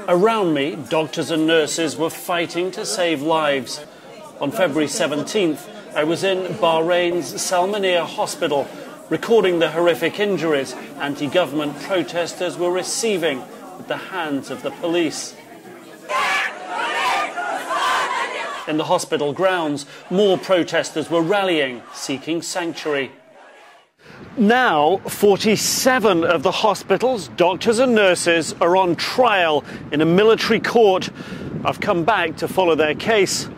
Around me, doctors and nurses were fighting to save lives. On February 17th, I was in Bahrain's Salmania hospital, recording the horrific injuries anti-government protesters were receiving at the hands of the police. In the hospital grounds, more protesters were rallying, seeking sanctuary. Now, 47 of the hospital's doctors and nurses are on trial in a military court. I've come back to follow their case.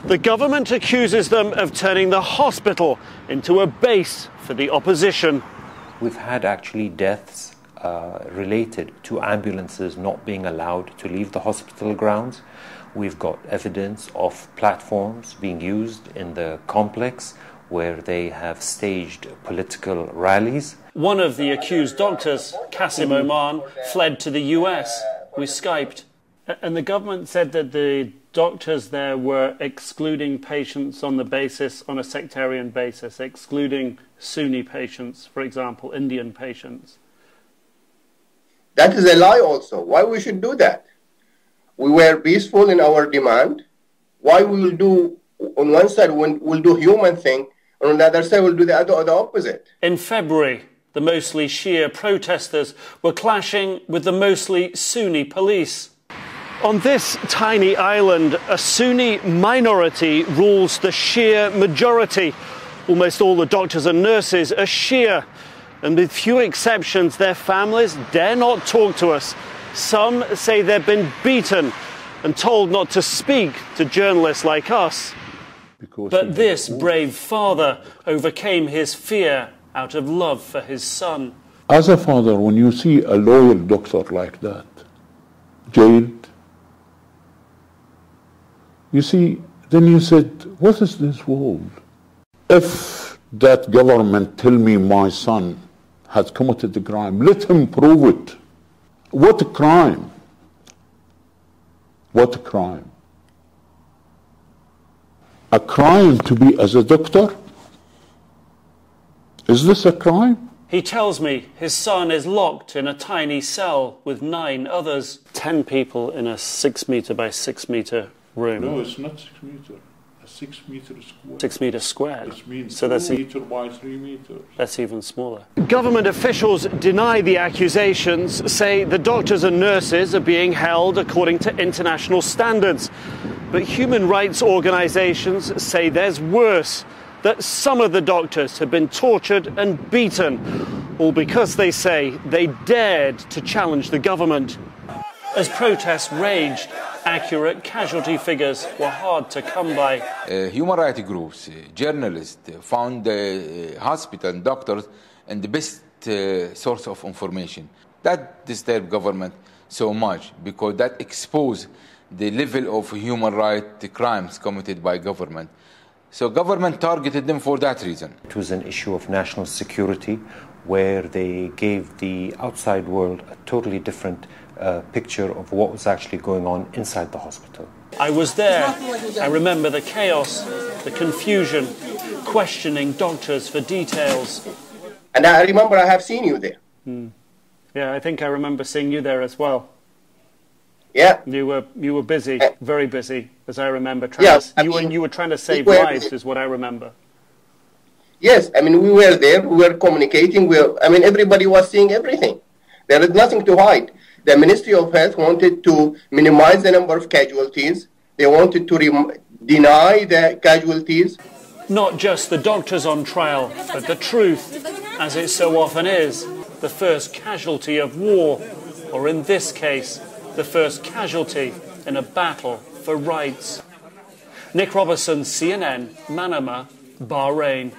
The government accuses them of turning the hospital into a base for the opposition. We've had actually deaths related to ambulances not being allowed to leave the hospital grounds. We've got evidence of platforms being used in the complex where they have staged political rallies. One of the accused doctors, Qasim Oman, fled to the US. We Skyped. And the government said that the doctors there were excluding patients on a sectarian basis, excluding Sunni patients, for example, Indian patients. That is a lie also. Why we should do that? We were peaceful in our demand. Why we will do, on one side, we'll do human thing, and on the other side, we'll do the opposite. In February, the mostly Shia protesters were clashing with the mostly Sunni police. On this tiny island, a Sunni minority rules the Shia majority. Almost all the doctors and nurses are Shia, and with few exceptions, their families dare not talk to us. Some say they've been beaten and told not to speak to journalists like us. But this brave father overcame his fear out of love for his son. As a father, when you see a loyal doctor like that, jailed, you see, then you said, what is this world? If that government tell me my son has committed the crime, let him prove it. What a crime. What a crime. A crime to be as a doctor? Is this a crime? He tells me his son is locked in a tiny cell with 9 others. 10 people in a 6 metre by 6 metre room. No, it's not 6 metre. A 6 metre square. 6 metres squared. Which means so that's 2 metre by 3 meters. That's even smaller. Government officials deny the accusations, say the doctors and nurses are being held according to international standards. But human rights organisations say there's worse, that some of the doctors have been tortured and beaten, all because they say they dared to challenge the government. As protests raged, accurate casualty figures were hard to come by. Human rights groups, journalists found the hospital and doctors and the best source of information. That disturbed government so much because that exposed the level of human rights crimes committed by government. So government targeted them for that reason. It was an issue of national security where they gave the outside world a totally different picture of what was actually going on inside the hospital. I was there. I remember the chaos, the confusion, questioning doctors for details. And I remember I have seen you there. Yeah, I think I remember seeing you there as well. Yeah. You were busy, very busy, as I remember. You were trying to save lives, is what I remember. Yes, I mean, we were there, we were communicating, everybody was seeing everything. There is nothing to hide. The Ministry of Health wanted to minimize the number of casualties. They wanted to deny the casualties. Not just the doctors on trial, but the truth, as it so often is, the first casualty of war, or in this case, the first casualty in a battle for rights. Nic Robertson, CNN, Manama, Bahrain.